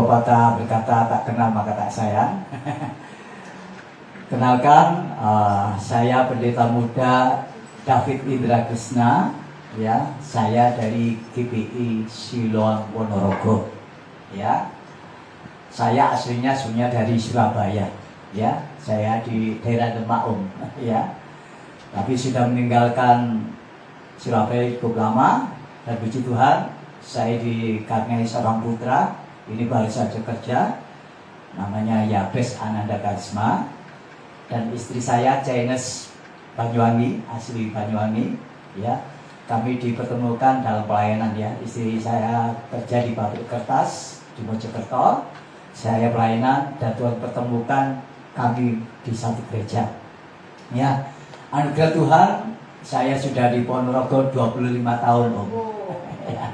pepatah berkata tak kenal maka tak sayang. Kenalkan, saya pendeta muda David Indra Krisna, ya, saya dari GPI Siloam Ponorogo, ya. Saya aslinya dari Surabaya, ya. Saya di daerah Demak, ya. Tapi sudah meninggalkan Surabaya cukup lama, dan puji Tuhan, saya dikaruniai seorang putra, ini baru saja kerja, namanya Yabes Ananda Karisma, dan istri saya Chinese Banyuwangi, asli Banyuwangi, ya. Kami dipertemukan dalam pelayanan, ya. Istri saya kerja di pabrik kertas di Mojokerto, saya pelayanan, dan Tuhan pertemukan kami di satu gereja, ya. Anugerah Tuhan, saya sudah di Ponorogo 25 tahun, Om. Ya.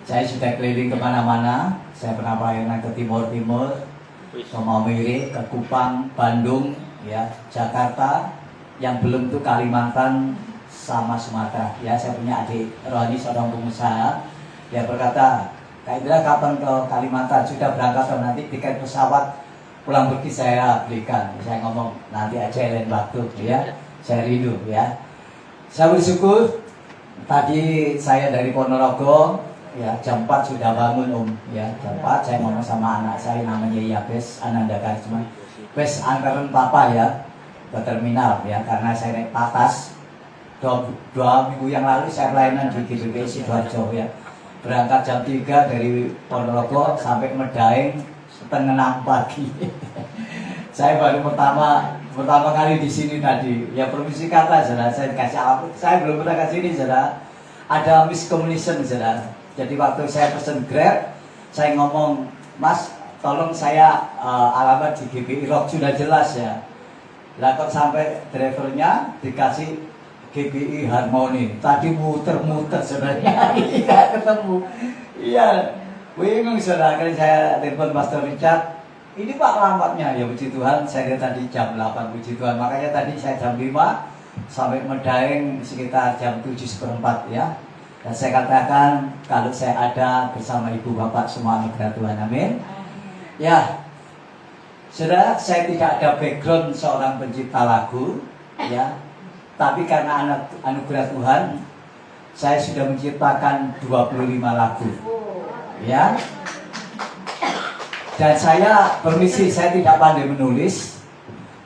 Saya sudah keliling kemana-mana. Saya pernah pelayanan ke timur-timur, ke Maumere, ke Kupang, Bandung, ya, Jakarta, yang belum tuh Kalimantan sama Sumatera. Ya, saya punya adik Roni, seorang pengusaha. Dia berkata, Kak Indra kapan ke Kalimantan? Sudah berangkat atau nanti tiket pesawat pulang pergi saya belikan. Saya ngomong nanti aja lain waktu, ya. Saya rindu, ya. Saya bersyukur tadi saya dari Ponorogo, ya, jam 4 sudah bangun, Om, ya. Jam 4 saya ngomong sama anak saya namanya Yabes Ananda Karisma. Bes antarin papa ya ke terminal, ya, karena saya naik patas. Dua minggu yang lalu saya pelayanan di GBI Sidoarjo, ya. Berangkat jam 3 dari Ponorogo sampai Medaeng setengah 6 pagi. Saya baru pertama kali di sini tadi. Ya, permisi kata, saudara, saya kasih apa? Saya belum pernah ke sini, saudara. Ada miscommunication, saudara. Jadi waktu saya pesen Grab, saya ngomong, Mas, tolong saya alamat di GBI Rock, sudah jelas, ya. Lah kok sampai drivernya dikasih GBI Harmoni. Tadi muter-muter sebenarnya, nggak ketemu. Iya, bingung, saudara. Kali saya telepon Pastor Richard, ini Pak alamatnya. Ya puji Tuhan, saya lihat tadi jam 8, puji Tuhan. Makanya tadi saya jam 5 sampai Medaeng sekitar jam 7:15, ya. Dan saya katakan kalau saya ada bersama ibu bapak semua anugerah Tuhan, amin. Ya, saudara, saya tidak ada background seorang pencipta lagu, ya. Tapi karena anugerah Tuhan, saya sudah menciptakan 25 lagu, ya. Dan saya permisi, saya tidak pandai menulis,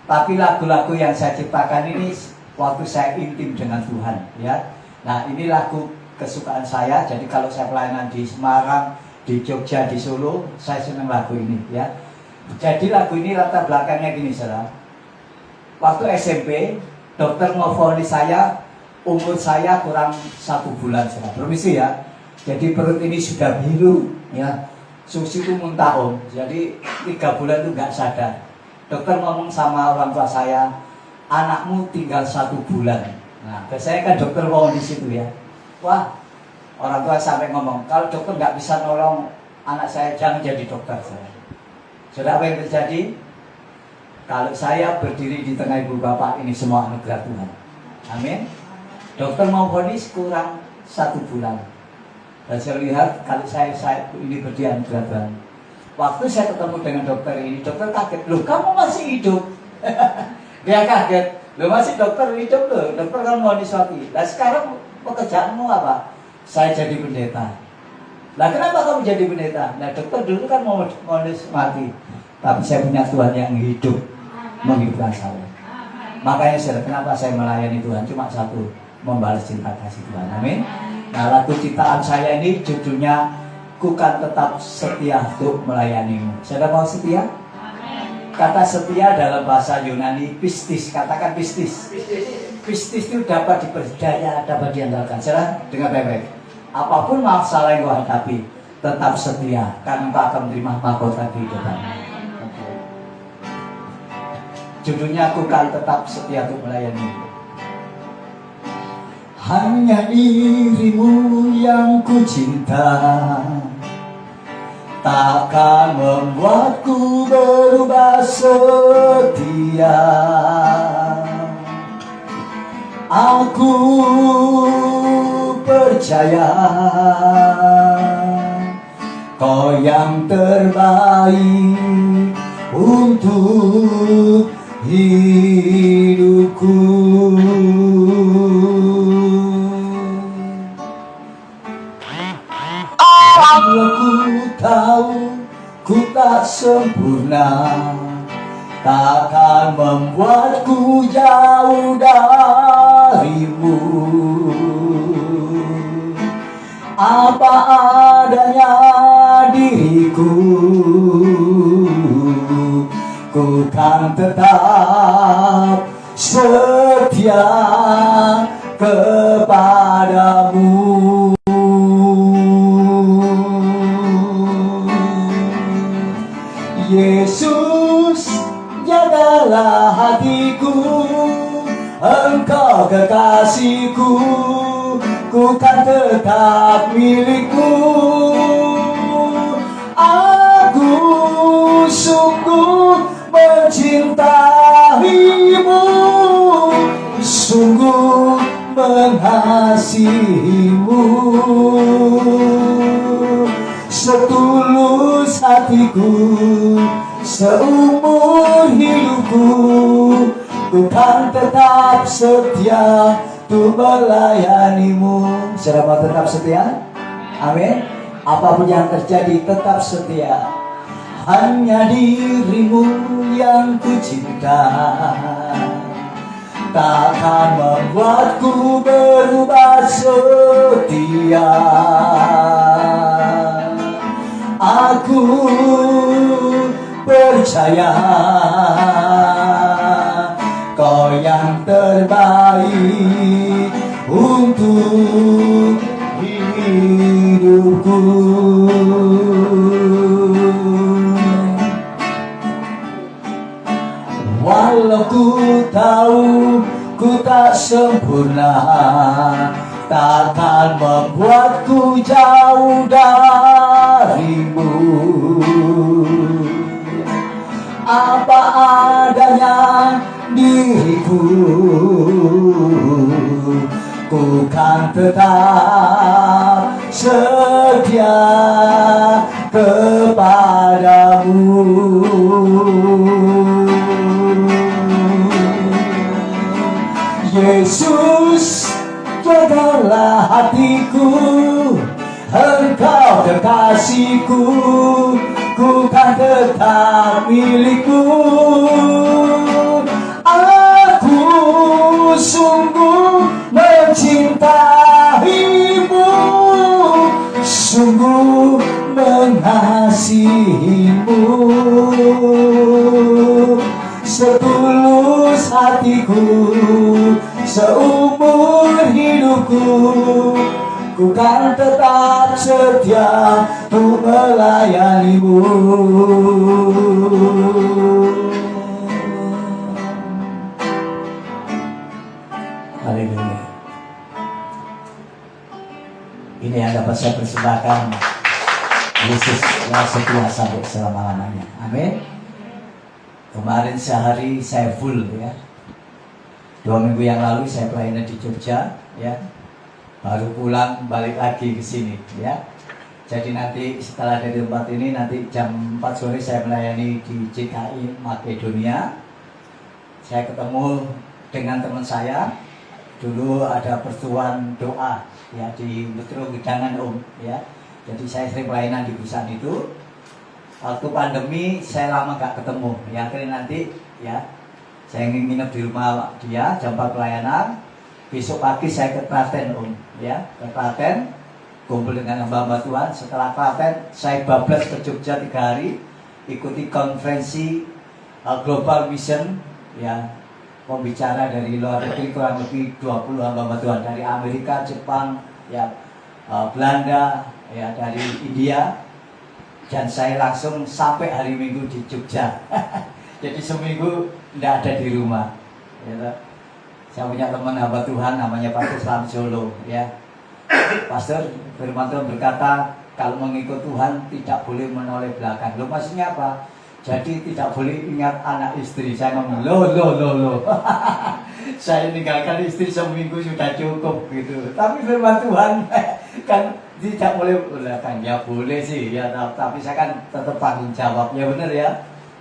tapi lagu-lagu yang saya ciptakan ini waktu saya intim dengan Tuhan, ya. Nah, ini lagu kesukaan saya. Jadi kalau saya pelayanan di Semarang, di Jogja, di Solo, saya senang lagu ini, ya. Jadi lagu ini latar belakangnya gini, saudara. Waktu SMP, dokter memvonis saya, umur saya kurang 1 bulan, saudara. Permisi, ya. Jadi perut ini sudah biru, ya. Susu itu muntah, Om. Jadi 3 bulan itu nggak sadar. Dokter ngomong sama orang tua saya, anakmu tinggal 1 bulan. Nah, saya kan dokter mau di situ, ya. Wah, orang tua sampai ngomong, kalau dokter nggak bisa nolong anak saya, jangan jadi dokter. Sudah apa yang terjadi? Kalau saya berdiri di tengah ibu bapak, ini semua anugerah Tuhan, amin. Dokter mau vonis kurang 1 bulan. Dan saya lihat kalau saya ini berdiri anugerah Tuhan. Waktu saya ketemu dengan dokter ini, dokter kaget, loh kamu masih hidup. Dia kaget, loh masih dokter hidup loh, dokter kan mau diswati. Nah sekarang pekerjaanmu apa? Saya jadi pendeta. Nah kenapa kamu jadi pendeta? Nah dokter dulu kan mau mati, tapi saya punya Tuhan yang hidup, menghidupkan saya. Makanya saudara, kenapa saya melayani Tuhan? Cuma satu, membalas cinta kasih Tuhan, amin. Nah lagu ciptaan saya ini judulnya Ku Kan Tetap Setia Untuk Melayanimu. Saudara mau setia? Kata setia dalam bahasa Yunani pistis, katakan pistis. Pistis itu dapat diperdaya, dapat diandalkan. Saudara, dengar baik-baik. Apapun masalah yang kau hadapi, tetap setia, karena engkau akan menerima mahkota kehidupan. Judulnya Ku Kan Tetap Setia Untuk Melayanimu. Hanya dirimu yang ku cinta, takkan membuatku berubah setia. Aku percaya Kau yang terbaik untuk hidupku. Aku tahu ku tak sempurna, takkan membuatku jauh darimu. Apa adanya diriku, ku kan tetap setia kepadamu. Yesus, jagalah hatiku, Engkau kekasihku, ku kan tetap milikmu. Aku sungguh mencintaimu, sungguh mengasihimu. Setulus hatiku, seumur hidupku, ku kan tetap setia untuk melayanimu. Saudara tetap setia? Amin. Apapun yang terjadi tetap setia. Hanya dirimu yang ku cinta, takkan membuatku berubah setia. Aku percaya Kau yang terbaik untuk hidupku. Walau ku tahu ku tak sempurna, takkan membuatku jauh darimu. Apa adanya diriku, ku kan tetap setia kepadamu. Yesus, jagalah hatiku, Engkau kekasihku, ku kan tetap milikmu. Aku sungguh mencintaimu, sungguh mengasihimu. Setulus hatiku, seumur hidupku, ku kan tetap setia untuk melayanimu. Haleluya. Ini yang dapat saya persembahkan. Yesus yang setia sampai selama-lamanya. Amin. Kemarin sehari saya full ya. 2 minggu yang lalu saya pelayanan di Jogja ya. Baru pulang balik lagi ke sini ya. Jadi nanti setelah dari tempat ini nanti jam 4 sore saya melayani di JKI Makedonia. Saya ketemu dengan teman saya. Dulu ada pertemuan doa ya di Metro Gedangan ya. Jadi saya sering pelayanan di perusahaan itu. Waktu pandemi saya lama gak ketemu ya, akhirnya nanti ya saya ingin nginep di rumah dia jam 4 pelayanan. Besok pagi saya ke Klaten ya, ke Klaten kumpul dengan hamba-hamba Tuhan. Setelah Klaten saya bablas ke Jogja 3 hari, ikuti konferensi Global Mission ya, pembicara dari luar negeri kurang lebih 20 hamba-hamba Tuhan dari Amerika, Jepang ya, Belanda ya, dari India. Dan saya langsung sampai hari Minggu di Jogja. Jadi seminggu tidak ada di rumah ya. Saya punya teman hamba Tuhan namanya Pastor Slam Solo ya. Pastor firman Tuhan berkata kalau mengikut Tuhan tidak boleh menoleh belakang. Loh maksudnya apa? Jadi tidak boleh ingat anak istri. Saya ngomong loh. Saya tinggalkan istri seminggu sudah cukup gitu. Tapi firman Tuhan kan Tidak boleh kan ya boleh sih ya, tapi saya kan tetap tanggung jawab ya benar ya.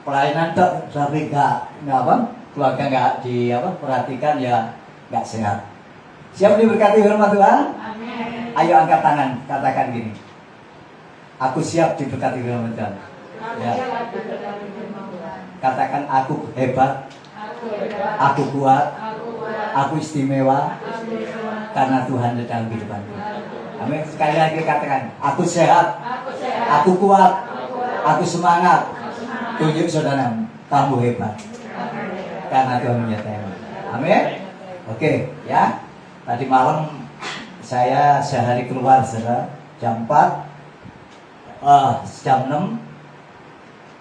Pelayanan tapi nggak apa keluarga nggak di apa perhatikan ya nggak sehat. Siap diberkati firman Tuhan? Amin. Ayo angkat tangan, katakan gini. Aku siap diberkati firman Tuhan. Ya. Katakan aku hebat, aku kuat, aku istimewa, karena Tuhan di dalam kehidupanku. Amin. Sekali lagi katakan, aku sehat, aku kuat, aku semangat. Tunjuk saudara, kamu hebat, karena Tuhan menyertai. Amin. Oke, ya. Tadi malam saya sehari keluar saudara, jam 4, jam 6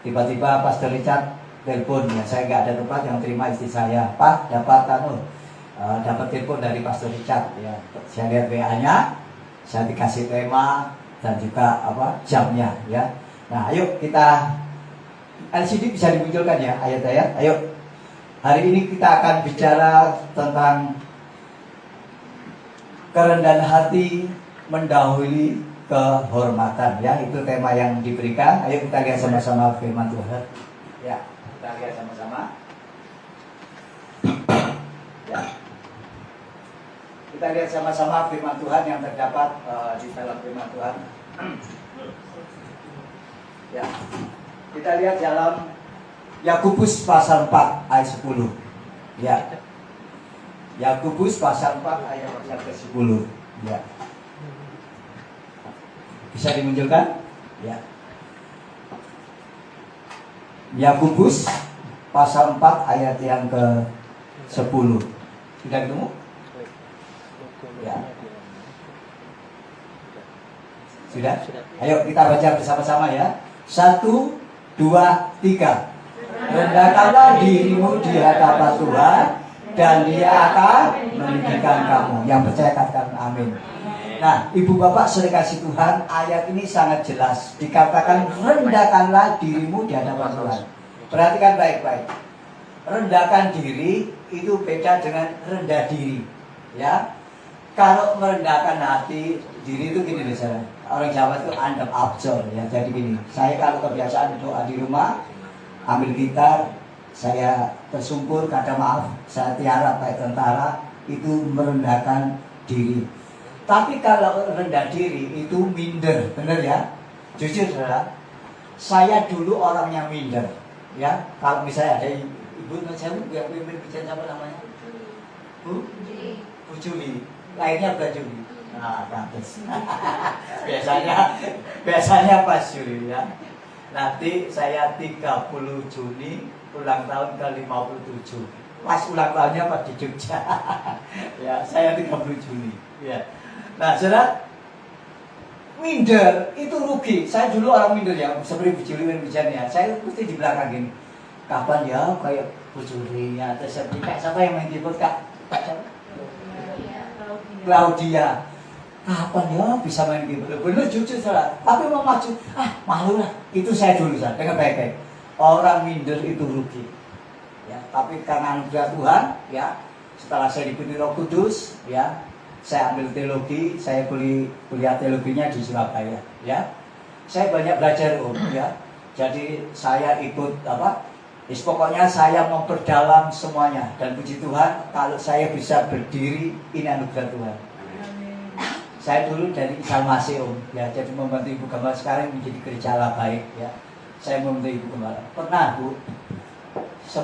tiba-tiba Pastor Richard telepon ya, saya nggak ada tempat yang terima istri saya, Pak dapat dapat telepon dari Pastor Richard ya, saya lihat WA-nya, saya dikasih tema dan juga apa jamnya ya. Nah ayo kita LCD bisa dimunculkan ya ayat-ayat. Ayo hari ini kita akan bicara tentang kerendahan hati mendahului kehormatan ya, itu tema yang diberikan. Ayo kita lihat sama-sama firman Tuhan ya, kita lihat sama-sama ya, kita lihat sama-sama firman Tuhan yang terdapat di dalam firman Tuhan ya. Kita lihat dalam Yakobus pasal 4 ayat 10 ya. Yakobus pasal 4 ayat yang ke-10 ya. Bisa dimunculkan? Ya. Yakobus pasal 4 ayat yang ke-10. Sudah ketemu? Ya. Sudah? Ayo kita baca bersama-sama ya. 1, 2, 3. Rendahkanlah dirimu di hadapan Tuhan, dan Dia akan meninggikan kamu. Yang percaya katakan amin. Nah, ibu bapak saudara kasih Tuhan, ayat ini sangat jelas. Dikatakan rendahkanlah dirimu di hadapan Tuhan. Perhatikan baik-baik. Rendahkan diri itu beda dengan rendah diri. Ya, kalau merendahkan hati diri itu gini loh saudara. Orang Jawa itu andap abjor ya. Jadi gini, saya kalau kebiasaan doa di rumah, ambil gitar, saya tersungkur, kata maaf, saya tiarap kayak tentara, itu merendahkan diri. Tapi kalau rendah diri itu minder, benar ya? Jujur saudara, saya dulu orang yang minder, ya. Kalau misalnya ada ibu, saya yang bicara siapa namanya? Bu Juli, lainnya bukan Juli. Nah, bagus. biasanya pas Juli ya. Nanti saya 30 Juni ulang tahun ke-57. Pas ulang tahunnya pas di Jogja. Ya, saya 30 Juni. Ya. Nah, saudara, minder itu rugi. Saya dulu orang minder ya, seperti Bu Juli ya. Saya mesti di belakang gini. Kapan ya kayak Bu Juli ya, atau siapa yang main keyboard Kak? Claudia. Kapan ya bisa main keyboard? Bener jujur saudara. Tapi mau maju, malu lah. Itu saya dulu saudara. Dengan baik-baik. Orang minder itu rugi. Ya, tapi karena anugerah Tuhan, ya, setelah saya diberi Roh Kudus, ya, saya ambil teologi, saya kuliah teologinya di Surabaya, ya. Saya banyak belajar ya. Jadi saya ikut pokoknya saya memperdalam semuanya, dan puji Tuhan kalau saya bisa berdiri ini anugerah Tuhan. Saya dulu dari Salmasih ya, jadi membantu Ibu Gembala, sekarang menjadi gereja Allah Baik ya. Saya membantu Ibu Gembala. Pernah Bu,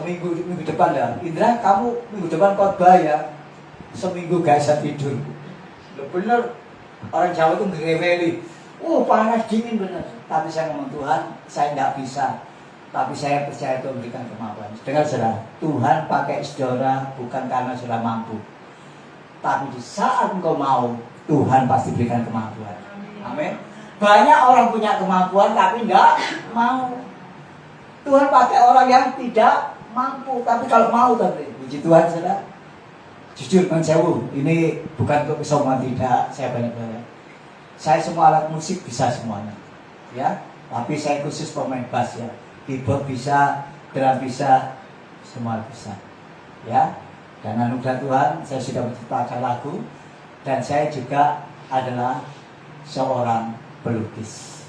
minggu depan ya, Indra kamu minggu depan khotbah ya. Seminggu gak bisa tidur. Loh bener, orang Jawa itu ngereweli. Panas dingin bener. Tapi saya ngomong Tuhan, saya nggak bisa. Tapi saya percaya Tuhan memberikan kemampuan. Dengar saudara, Tuhan pakai saudara bukan karena saudara mampu, tapi di saat engkau mau, Tuhan pasti berikan kemampuan. Amin. Banyak orang punya kemampuan tapi enggak mau. Tuhan pakai orang yang tidak mampu, tapi kalau mau tapi puji Tuhan saudara. Jujur Bang Sewu, ini bukan untuk kesombongan tidak, saya banyak-banyak. Saya semua alat musik bisa semuanya. Ya, tapi saya khusus pemain bass ya. Keyboard bisa, drum bisa, semua bisa. Ya. Dan anugerah Tuhan, saya sudah menciptakan lagu. Dan saya juga adalah seorang pelukis.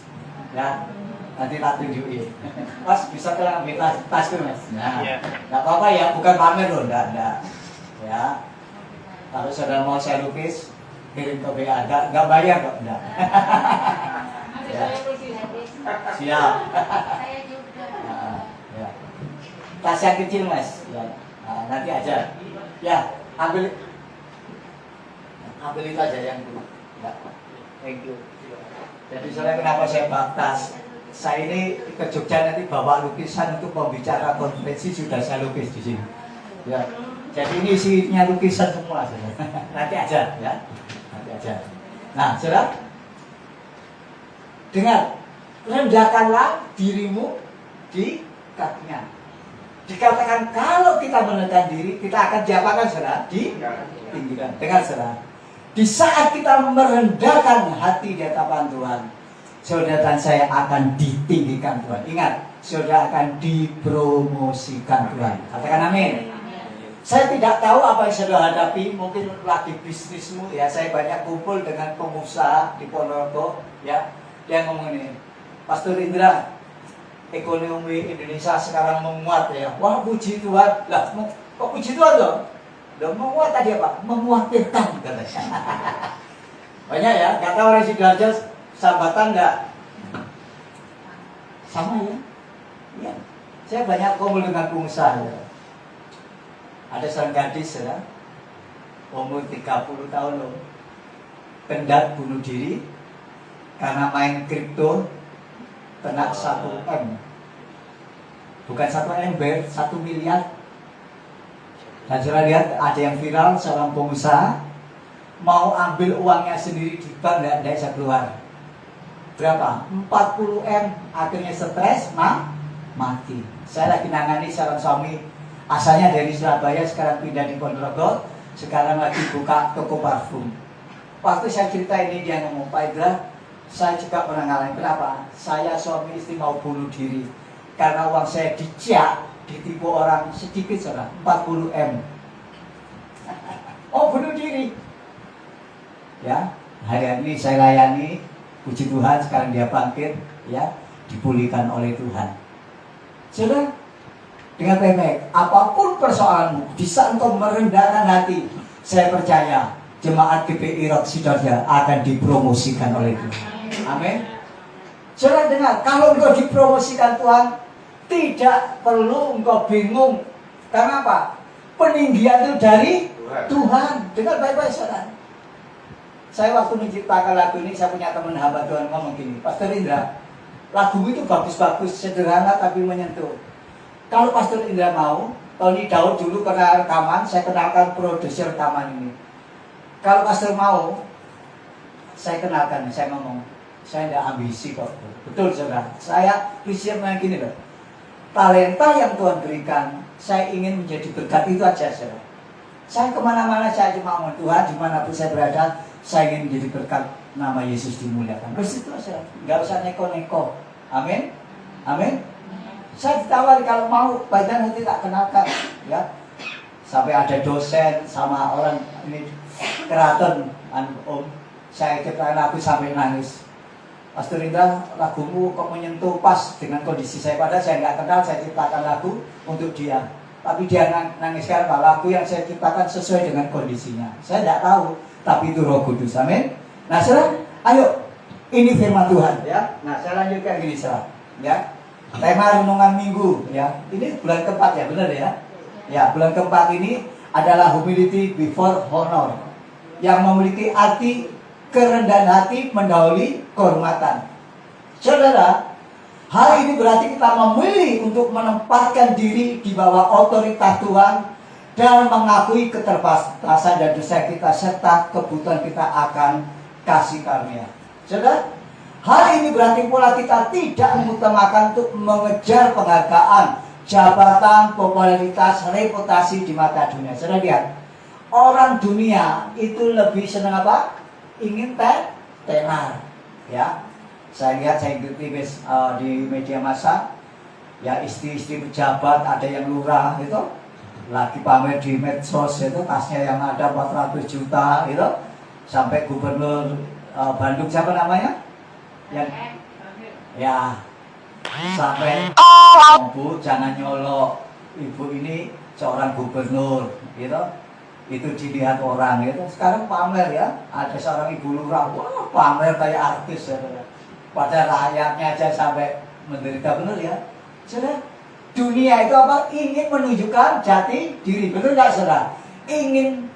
Ya, nanti tak tunjukin. Mas bisa kalian ambil tasku mas. Nah, nggak apa-apa ya, bukan pamer loh, enggak. Ya, kalau saudara mau saya lukis, kirim ke WA, nggak bayar kok, enggak. Ya. Siap. Saya juga. Ya. Tas yang kecil mas, ya. Nah, nanti aja. Ya, ambil itu aja yang dulu. Ya. Thank you. Jadi soalnya kenapa saya bawa tas? Saya ini ke Jogja nanti bawa lukisan untuk pembicara konferensi sudah saya lukis di sini. Ya. Jadi ini isinya lukisan semua. Nanti aja, ya. Nanti aja. Nah, saudara, dengar, rendahkanlah dirimu di kakinya. Dikatakan kalau kita menekan diri, kita akan diapakan, saudara? Ditinggikan. Dengar, saudara. Di saat kita merendahkan hati di hadapan Tuhan, saudara dan saya akan ditinggikan Tuhan. Ingat, saudara akan dipromosikan Tuhan. Katakan amin. Saya tidak tahu apa yang saudara hadapi, mungkin lagi bisnismu, ya. Saya banyak kumpul dengan pengusaha di Ponorogo, ya. Dia ngomong ini, Pastor Indra, ekonomi Indonesia sekarang menguat ya. Wah, puji Tuhan. Lah, kok puji Tuhan loh? Udah menguat tadi apa? Menguatirkan katanya. Banyak ya, kata orang Sidoarjo sambatan enggak? Sama ya? Iya. Saya banyak kumpul dengan pengusaha ya. Ada seorang gadis ya, umur 30 tahun loh, pendat bunuh diri karena main kripto kena 1 M. Bukan 1 M, 1 miliar. Dan saya lihat ada yang viral, seorang pengusaha mau ambil uangnya sendiri di bank, tidak bisa keluar. Berapa? 40 M. Akhirnya stres, mati. Saya lagi nangani seorang suami, asalnya dari Surabaya, sekarang pindah di Ponorogo, sekarang lagi buka toko parfum. Waktu saya cerita ini, dia ngomong, Pak Indra, saya juga pernah ngalamin. Kenapa? Saya suami istri mau bunuh diri karena uang saya ditipu orang sedikit saja, 40 M. Oh, bunuh diri. Ya, hari ini saya layani, puji Tuhan, sekarang dia bangkit, ya, dipulihkan oleh Tuhan. Saudara, dengan baik-baik, apapun persoalanmu, bisa engkau merendahkan hati, saya percaya jemaat GPI Rock Sidoarjo akan dipromosikan oleh Tuhan. Amin. Saudara dengar, kalau engkau dipromosikan Tuhan, tidak perlu engkau bingung. Karena apa? Peninggian itu dari Tuhan. Dengar baik-baik, saudara. Saya waktu menciptakan lagu ini, saya punya teman hamba Tuhan ngomong gini, Pastor Indra, lagu itu bagus-bagus, sederhana tapi menyentuh. Kalau Pastor Indra mau, Tony Daud dulu pernah rekaman, saya kenalkan produser rekaman ini. Kalau Pastor mau, saya kenalkan, saya ngomong, saya tidak ambisi kok. Betul saudara, saya prinsipnya gini loh. Talenta yang Tuhan berikan, saya ingin menjadi berkat, itu aja saudara. Saya kemana-mana saya cuma ngomong Tuhan, dimanapun saya berada, saya ingin menjadi berkat, nama Yesus dimuliakan. Terus itu saudara, nggak usah neko-neko. Amin, amin. Saya ditawari kalau mau, badan nanti tak kenalkan, ya. Sampai ada dosen sama orang ini keraton, Om, saya ciptakan lagu sampai nangis. Pastor Indra, lagumu kok menyentuh pas dengan kondisi saya, padahal saya nggak kenal, saya ciptakan lagu untuk dia. Tapi dia nangis karena lagu yang saya ciptakan sesuai dengan kondisinya. Saya tidak tahu, tapi itu Roh Kudus. Amin. Nah, saudara, ayo, ini firman Tuhan, ya. Nah, saya lanjutkan gini, saudara, ya. Tema renungan minggu, ya. Ini bulan keempat ya, benar ya? Ya, bulan keempat ini adalah humility before honor, yang memiliki arti kerendahan hati mendahului kehormatan. Saudara, hal ini berarti kita memilih untuk menempatkan diri di bawah otoritas Tuhan dan mengakui keterbatasan dan dosa kita serta kebutuhan kita akan kasih karunia. Saudara, hal ini berarti pula kita tidak mengutamakan untuk mengejar penghargaan, jabatan, popularitas, reputasi di mata dunia. Saudara lihat, orang dunia itu lebih senang apa? Ingin tenar, ya. Saya lihat, saya ikuti di media massa, ya, istri-istri pejabat, ada yang lurah itu lagi pamer di medsos itu, tasnya yang ada 400 juta itu, sampai gubernur Bandung siapa namanya? Yang ya sampai Bu jangan nyolok, ibu ini seorang gubernur, gitu. Itu dilihat orang, gitu. Sekarang pamer ya, ada seorang ibu lurah, wah pamer kayak artis, ya. Pada rakyatnya aja sampai menderita, benar ya. Sudah, dunia itu apa? Ingin menunjukkan jati diri, benar nggak saudara? Ingin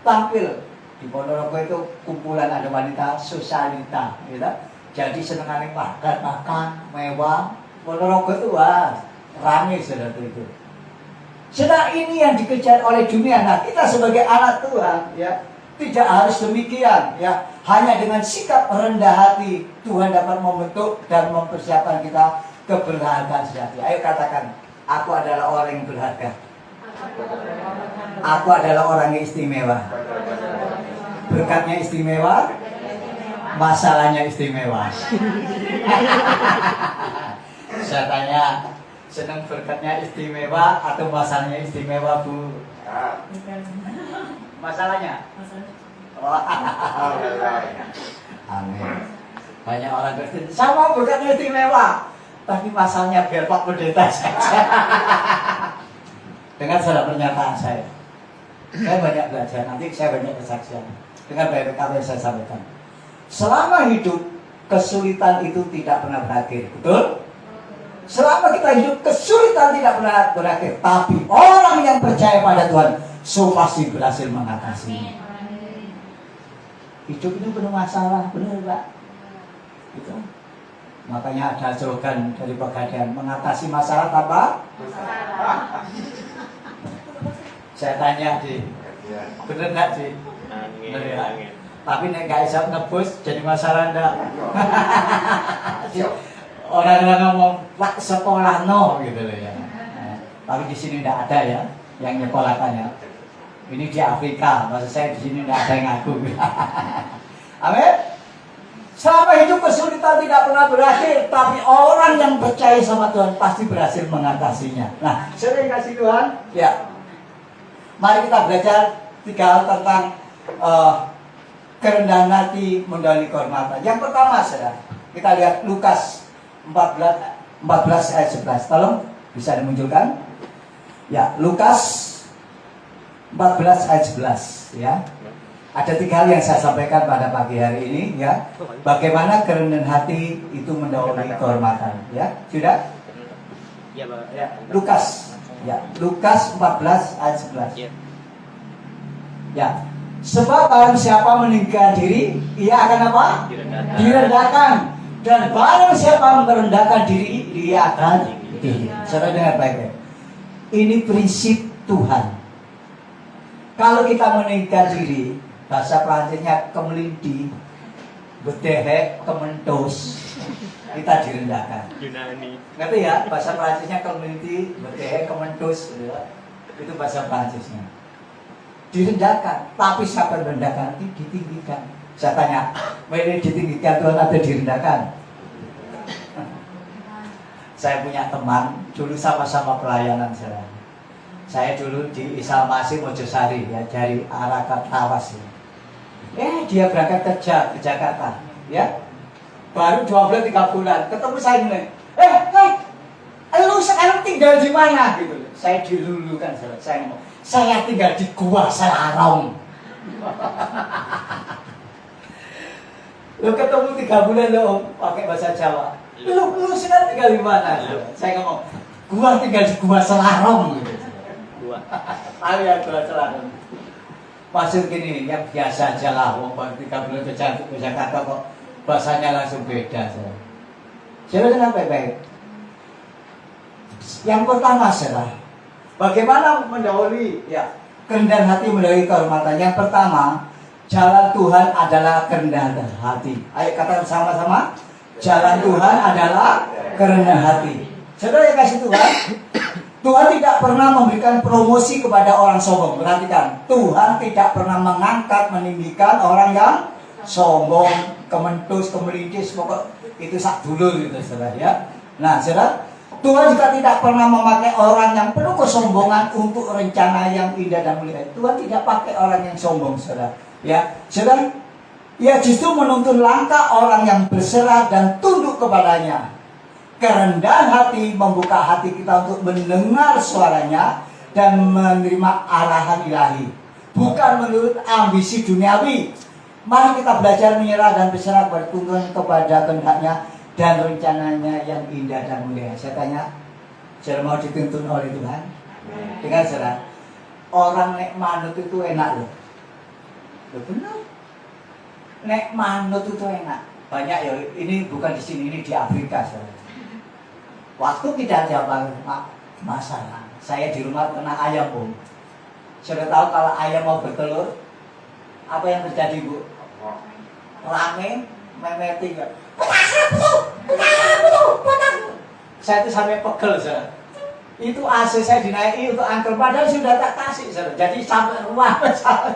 tampil. Di Ponorogo itu kumpulan ada wanita sosialita, gitu. Jadi senengannya makan mewah. Ponorogo itu wah ramai saudara itu. Sedang ini yang dikejar oleh dunia. Nah, kita sebagai anak Tuhan, ya tidak harus demikian, ya. Hanya dengan sikap rendah hati Tuhan dapat membentuk dan mempersiapkan kita keberhargaan sejati. Ayo katakan, aku adalah orang yang berharga. Aku adalah orang yang istimewa. Berkatnya istimewa, masalahnya istimewa. Saya tanya, senang berkatnya istimewa atau masalahnya istimewa, Bu? Masalahnya? Oh, amin. Banyak orang Kristen sama berkatnya istimewa, tapi masalahnya biar Pak Pendeta saja. Dengar saudara pernyataan saya. Saya banyak belajar, nanti saya banyak kesaksian. Dengar baik-baik apa yang saya sampaikan. Selama hidup, kesulitan itu tidak pernah berakhir. Betul? Selama kita hidup, kesulitan tidak pernah berakhir. Tapi orang yang percaya pada Tuhan, pasti berhasil mengatasi. Hidup itu penuh masalah, benar Pak? Gitu. Makanya ada slogan dari Pegadaian, mengatasi masalah tanpa masalah. Saya tanya, Di, benar nggak, Di? Benar ya? Tapi nek gak bisa nebus jadi masalah ndak. Orang-orang ngomong Pak sekolah no gitu loh ya. Tapi di sini ndak ada ya yang nyekolahkan ya. Ini di Afrika, maksud saya di sini ndak ada yang ngaku. Amin. Selama hidup kesulitan tidak pernah berakhir, tapi orang yang percaya sama Tuhan pasti berhasil mengatasinya. Nah, sering kasih Tuhan, ya. Mari kita belajar 3 hal tentang kerendahan hati mendahului kehormatan. Yang pertama, saudara, kita lihat Lukas 14 ayat 11. Tolong bisa dimunculkan. Ya, Lukas 14 ayat 11 ya. Ada 3 hal yang saya sampaikan pada pagi hari ini ya. Bagaimana kerendahan hati itu mendahului kehormatan ya. Sudah? Ya, Pak. Ya, Lukas. Ya, Lukas 14 ayat 11. Ya. Sebab barang siapa meninggikan diri, ia akan apa? Direndahkan. Dan barang siapa merendahkan diri, dia akan tinggi. Saudara dengar baik-baik. Ini prinsip Tuhan. Kalau kita meninggikan diri, bahasa Prancisnya kemelindi, bedehek, kementos, kita direndahkan. Yunani. Ngerti ya? Bahasa Prancisnya kemelindi, bedehek, kementos, itu bahasa Prancisnya. Direndahkan, tapi siapa merendahkan ditinggikan. Saya tanya, ini ditinggikan Tuhan atau direndahkan? Saya punya teman, dulu sama-sama pelayanan saya dulu di Isal Masih Mojosari ya, dari arah ke Tawas ya. Dia berangkat kerja ke Jakarta ya. Baru 2 bulan 3 bulan ketemu saya mulai. Lu sekarang tinggal di mana gitu. Saya dilulukan saya ngomong. Saya tinggal di Gua Selarong. Lu ketemu 3 bulan lo pakai bahasa Jawa. Lu sekarang tinggal di mana? Saya ngomong, gua tinggal di Gua Selarong gitu. Gua. Ya Gua Selarong. Maksud gini, yang biasa aja lah, wong 3 bulan ke Jakarta kok bahasanya langsung beda. Saya dengar baik-baik. Yang pertama adalah bagaimana mendahului ya kerendahan hati mendahului kehormatan. Yang pertama, jalan Tuhan adalah kerendahan hati. Ayo katakan sama-sama, jalan Tuhan adalah kerendahan hati. Saudara yang kasih Tuhan, Tuhan tidak pernah memberikan promosi kepada orang sombong. Perhatikan, Tuhan tidak pernah mengangkat, meninggikan orang yang sombong, kementus, kemelindis, pokok itu sak dulu gitu saudara ya. Nah saudara, Tuhan juga tidak pernah memakai orang yang penuh kesombongan untuk rencana yang indah dan mulia. Tuhan tidak pakai orang yang sombong, saudara. Ya, saudara. Ia justru menuntun langkah orang yang berserah dan tunduk kepadanya. Kerendahan hati membuka hati kita untuk mendengar suaranya dan menerima arahan ilahi, bukan menurut ambisi duniawi. Mari kita belajar menyerah dan berserah bertunduk kepada kehendaknya dan rencananya yang indah dan mulia. Saya tanya, saya mau dituntun oleh Tuhan? Dengan serah. Orang nek manut itu enak loh. Benar. Nek manut itu enak. Banyak ya, ini bukan di sini, ini di Afrika. Saudara. Waktu tidak ada masalah. Saya di rumah kena ayam, Bu. Sudah tahu kalau ayam mau bertelur, apa yang terjadi, Bu? Rame, memeting. Saya itu sampai pegel, saudara. Itu AC saya dinaiki untuk angker, padahal sudah tak kasih, saudara. Jadi sampai rumah, betul.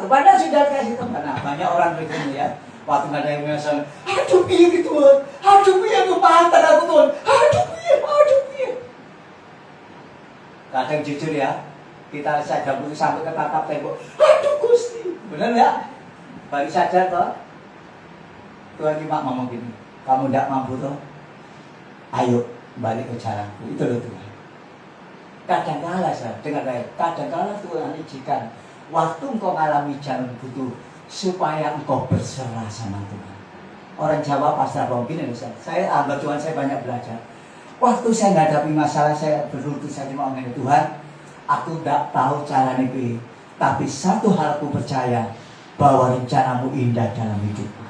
Padahal sudah kasih teman. Nah, banyak orang begitu ya. Waktu nggak ada yang biasa, aduh piye gitu, aduh piye kepantan aku tuh, aduh piye. Kadang jujur ya, kita sadar dulu sampai ke tatap tembok, aduh Gusti, benar ya? Baru sadar toh, Tuhan cuma ngomong gini, kamu tidak mampu toh, ayo balik ke jalanku, itu loh Tuhan. Kadang-kala saya dengar baik, kadang-kala Tuhan izinkan waktu engkau mengalami jalan butuh supaya engkau berserah sama Tuhan. Orang Jawa pasrah mungkin ya, saya hamba Tuhan, saya banyak belajar. Waktu saya menghadapi masalah, saya berlutut, saya cuma ngomong Tuhan, aku tidak tahu cara ini, tapi satu hal aku percaya bahwa rencanamu indah dalam hidupku.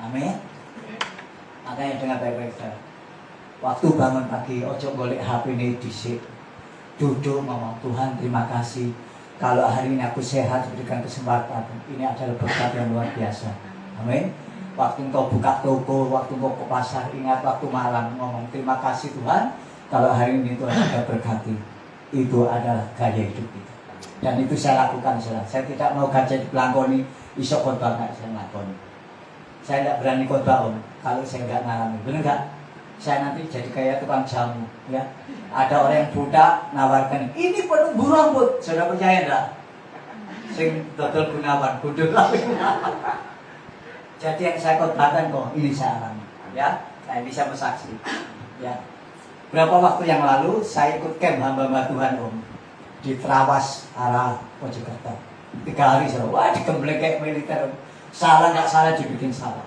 Amin. Makanya dengar baik-baik saudara. Waktu bangun pagi, ojo golek HP ini disik, duduk ngomong Tuhan terima kasih. Kalau hari ini aku sehat, diberikan kesempatan, ini adalah berkat yang luar biasa. Amin. Waktu engkau buka toko, waktu engkau ke pasar, ingat waktu malam ngomong terima kasih Tuhan. Kalau hari ini Tuhan sudah berkati, itu adalah gaya hidup kita. Dan itu saya lakukan saudara. Saya tidak mau gajah dipelangkoni, isok khotbah nggak saya lakoni. Saya tidak berani khotbah om, kalau saya nggak ngalami, benar nggak? Saya nanti jadi kayak tukang jamu, ya. Ada orang yang buta nawarkan, ini penumbuh rambut, sudah percaya enggak? Sing dodol Gunawan, budut lagi. Jadi yang saya khotbahkan kok ini saya alami, ya. Saya bisa bersaksi, ya. Berapa waktu yang lalu saya ikut camp hamba-hamba Tuhan om di Trawas arah Mojokerto. 3 hari saya, wah digembleng kayak militer, salah nggak salah dibikin salah.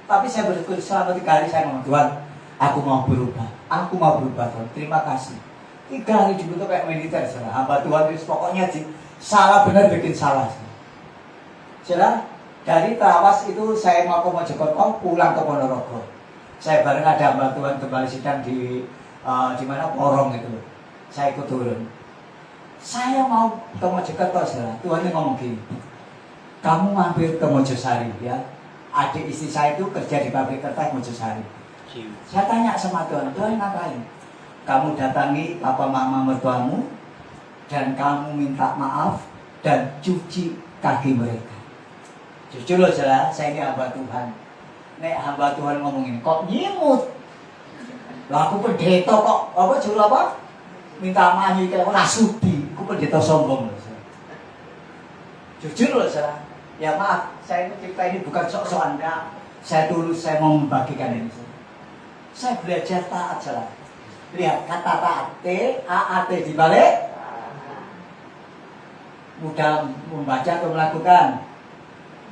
Tapi saya bersyukur selama 3 hari saya ngomong Tuhan, aku mau berubah Tuhan, terima kasih. 3 hari dibentuk kayak militer saudara. Hamba Tuhan itu pokoknya salah benar bikin salah. Saudara, dari Trawas itu saya mau ke Mojokerto, pulang ke Ponorogo. Saya bareng ada hamba Tuhan kembali sidang di mana Porong itu. Saya ikut turun. Saya mau ke Mojokerto saudara. Tuhan ini ngomong gini, kamu mampir ke Mojosari ya. Adik istri saya itu kerja di pabrik kertas Mojosari. Saya tanya sama Tuhan, Tuhan ngapain? Kamu datangi papa mama mertuamu dan kamu minta maaf dan cuci kaki mereka. Jujur loh saudara, saya ini hamba Tuhan. Nek hamba Tuhan ngomong ini, kok nyimut? Lah aku pendeta kok, apa juru apa? Minta maaf kayak orang sudi, aku pendeta sombong loh saudara. Jujur loh saudara, ya maaf, saya ini cerita ini bukan sok-sokan enggak. Saya tulus, saya mau membagikan ini saudara. Saya belajar taat saudara. Lihat kata taat, T-A-A-T dibalik. Mudah membaca atau melakukan.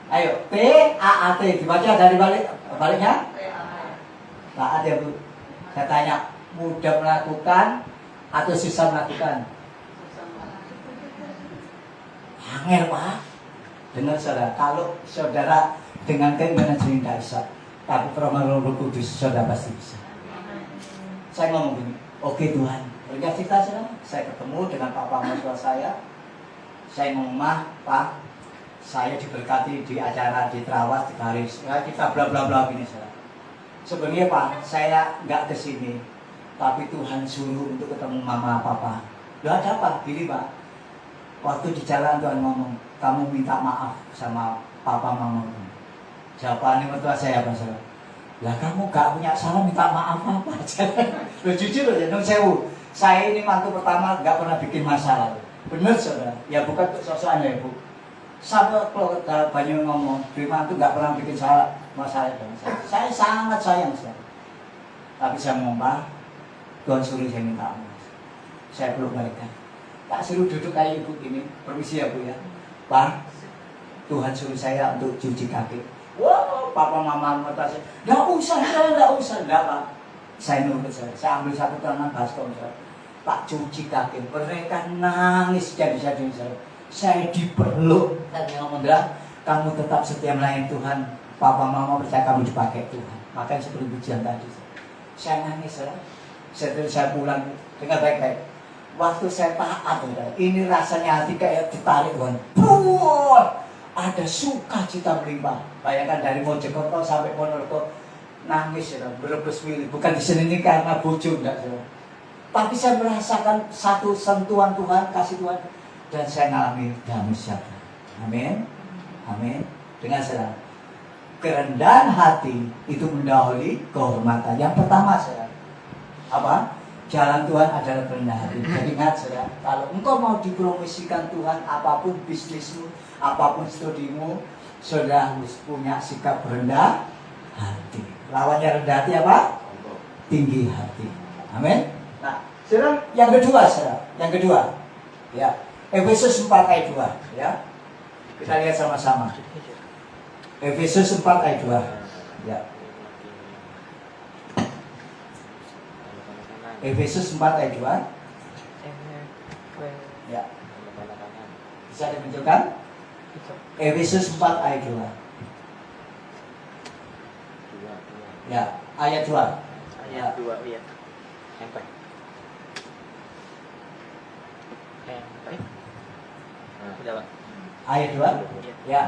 Ayo, T-A-A-T dibaca dari baliknya. Taat ya Bu. Saya tanya, mudah melakukan atau susah melakukan? Angel Pak. Dengar saudara, kalau saudara dengan keinginan sering tidak bisa, tapi permohonan Roh Kudus saudara pasti bisa. Saya ngomong gini, oke Tuhan, berikan cerita saya ketemu dengan papa mertua saya ngomong, Pak, saya diberkati di acara di Trawas, di Garis, ya kita bla bla bla gini saudara. Sebenarnya Pak, saya nggak kesini, tapi Tuhan suruh untuk ketemu mama papa. Loh ada apa? Gini Pak, waktu di jalan Tuhan ngomong, kamu minta maaf sama papa mamamu. Jawabannya mertua saya apa saudara? Lah kamu gak punya salah minta maaf apa aja. Loh jujur loh ya, sewu. Saya ini mantu pertama gak pernah bikin masalah. Bener saudara? Ya bukan untuk sosokan ya Bu. Sampai kalau banyak ngomong, Bima itu nggak pernah bikin masalah dengan saya. Saya sangat sayang saya. Tapi saya ngomong, Pak, Tuhan suruh saya minta ampun. Saya belum balikan. Tak suruh duduk kayak ibu gini, permisi ya Bu ya. Pak, Tuhan suruh saya untuk cuci kaki. Wah, papa mama mertua saya, nggak usah, nggak Pak. Saya nurut saya ambil satu tangan baskom saya. Pak cuci kaki, mereka nangis jadi saya dipeluk dan yang ngomong kamu tetap setia melayani Tuhan. Papa mama percaya kamu dipakai Tuhan. Makanya seperti pujian tadi. Saya nangis setelah saya pulang dengan baik-baik. Waktu saya taat, ini rasanya hati kayak ditarik Tuhan. Ada sukacita melimpah. Bayangkan dari Mojokerto sampai Ponorogo nangis berebus milih. Bukan di sini ini karena bojo enggak. Tapi saya merasakan satu sentuhan Tuhan, kasih Tuhan, dan saya mengalami damai sejahtera. Amin. Amin. Dengan saudara, kerendahan hati itu mendahului kehormatan. Yang pertama saudara, apa? Jalan Tuhan adalah kerendahan hati. Jadi ingat saudara, kalau engkau mau dipromosikan Tuhan, apapun bisnismu, apapun studimu, saudara harus punya sikap rendah hati. Lawannya rendah hati apa? Tinggi hati. Amin. Nah, saudara, yang kedua saudara, yang kedua, ya, Efesus 4 ayat 2, ya. Kita lihat sama-sama. Efesus 4 ayat 2, ya. Efesus 4 ayat 2. Ya. Bisa dimunculkan? Efesus 4 ayat 2. Ya, ayat 2. Ayat 2 ya. Enter. Udah, Pak. Ayat 2. Ya.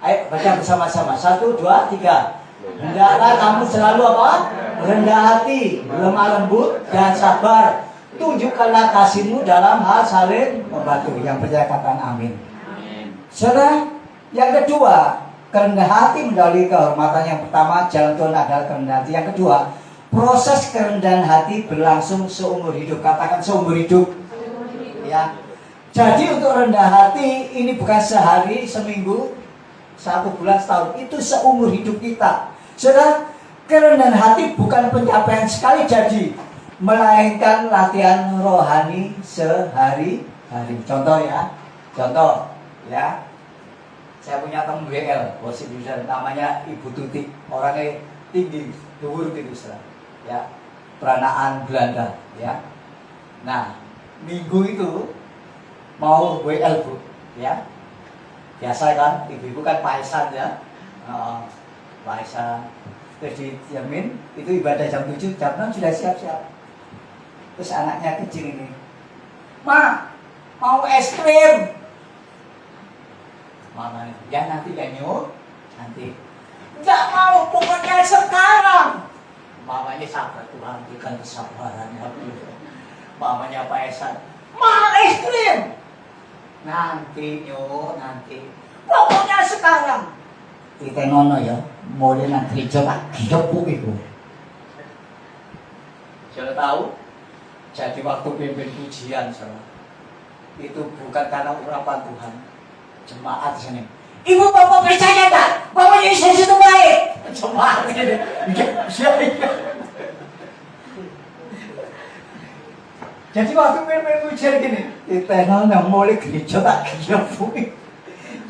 Ayo baca bersama-sama. 1 2 3. Hendaklah kamu selalu apa? Rendah hati, lemah lembut dan sabar. Tunjukkanlah kasihmu dalam hal saling membantu. Yang percaya katakan amin. Saudara, yang kedua, kerendahan hati mendahului kehormatan. Yang pertama, jalan Tuhan adalah kerendahan hati. Yang kedua, proses kerendahan hati berlangsung seumur hidup. Katakan seumur hidup. Ya. Jadi untuk rendah hati ini bukan sehari, seminggu, 1 bulan, setahun. Itu seumur hidup kita. Saudara, kerendahan hati bukan pencapaian sekali jadi, melainkan latihan rohani sehari-hari. Contoh ya, contoh ya. Saya punya teman WL, worship leader, namanya Ibu Tuti. Orangnya tinggi, dhuwur gitu saudara. Ya, peranaan Belanda. Ya. Nah, minggu itu mau WL Bu, ya. Biasa kan, ibu-ibu kan paisan ya. Paisan. Terus dijamin, itu ibadah jam 7, jam 6 sudah siap-siap. Terus anaknya kecil ini, Ma, mau es krim. Mama, ya nanti ya Nyu, nanti. Enggak mau, pokoknya sekarang. Mamanya sabar, Tuhan berikan kesabaran. Mamanya paisan, Ma, es krim. Nanti Nyu, nanti. Pokoknya sekarang. Kita ngono ya, mulai nang gereja tak gidok iku. Sudah tahu? Jadi waktu pimpin pujian saudara, itu bukan karena urapan Tuhan. Jemaat di sini. Ibu bapak percaya tak? Bahwa Yesus itu baik. Jemaat ini. Jadi waktu pimpin pujian gini, kita ngono mulai gereja tak gidok.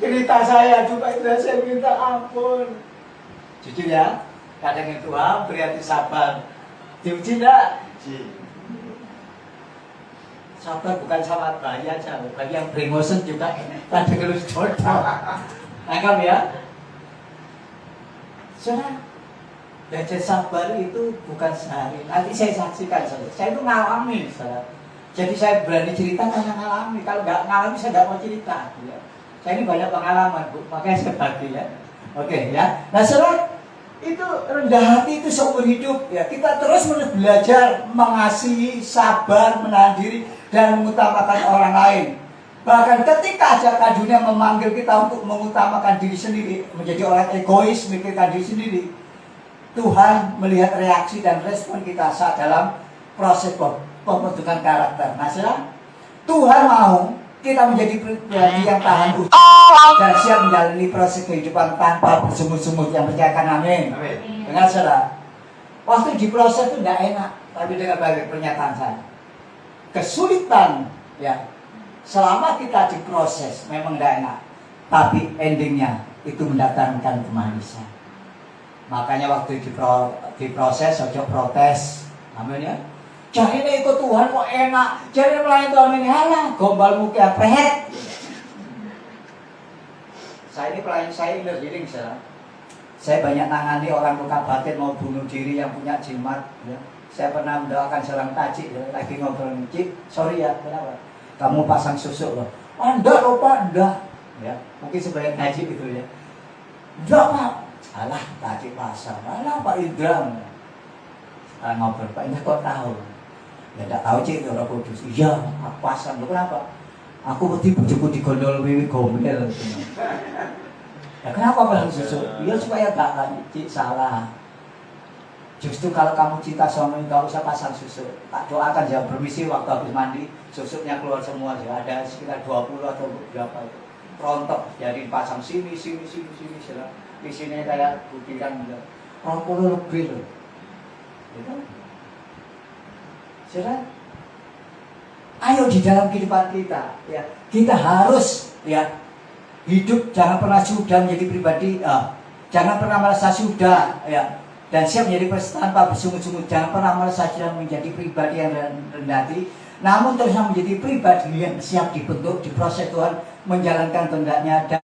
Cerita saya juga itu saya minta ampun. Jujur ya, kadang itu beri hati sabar. Diuji enggak? Sabar bukan sama bayi aja, bagi yang bremosen juga kadang harus jodoh. Nangkap ya? Saudara, belajar sabar itu bukan sehari. Nanti saya saksikan saja. Saya itu ngalami, saudara. Jadi saya berani cerita karena ngalami. Kalau nggak ngalami saya nggak mau cerita. Ya. Saya ini banyak pengalaman Bu, makanya saya bagi ya. Oke ya. Nah saudara, itu rendah hati itu seumur hidup ya. Kita terus belajar mengasihi, sabar, menahan diri dan mengutamakan orang lain. Bahkan ketika ajakan dunia memanggil kita untuk mengutamakan diri sendiri, menjadi orang egois, memikirkan diri sendiri, Tuhan melihat reaksi dan respon kita saat dalam proses pembentukan karakter. Nah saudara, Tuhan mau kita menjadi pribadi yang tahan ujian dan siap menjalani proses kehidupan tanpa bersungut-sungut. Yang percayakan amin. Dengar saudara, waktu diproses itu tidak enak, tapi dengan baik pernyataan saya, kesulitan ya selama kita diproses memang tidak enak, tapi endingnya itu mendatangkan kemanisan. Makanya waktu diproses ojo protes, amin ya. Jadi ini ikut Tuhan kok enak, jadi melayani Tuhan ini halah gombal muka prehet. Saya ini pelayan saya inner healing saya banyak nangani orang luka batin mau bunuh diri yang punya jimat ya. Saya pernah mendoakan seorang tajik ya, lagi ngobrol cik, sorry ya, kenapa? Kamu pasang susuk loh. Enggak loh Pak, enggak ya, mungkin sebagai tajik gitu ya. Enggak Pak, alah tajik pasang, alah Pak Indra ngobrol, Pak Indra kok tahu? Ya enggak tahu cik, orang kudus. Iya, aku pasang, loh kenapa? Aku berarti bujuku digondol wiwi gomel. Ya kenapa pasang susuk? Iya supaya gak cik salah. Justru kalau kamu cinta suami, gak usah pasang susuk. Tak doakan jangan permisi waktu habis mandi, susuknya keluar semua. Ya ada sekitar 20 atau berapa itu. Rontok, jadi pasang sini. Di sini kayak butiran 20 lebih loh. Gitu. Sudah. Ayo di dalam kehidupan kita, ya kita harus ya hidup jangan pernah sudah menjadi pribadi, jangan pernah merasa sudah, ya. Dan siap menjadi tanpa bersungut-sungut. Jangan pernah merasa sudah menjadi pribadi yang rendah hati, namun terus menjadi pribadi yang siap dibentuk, diproses Tuhan, menjalankan kehendaknya.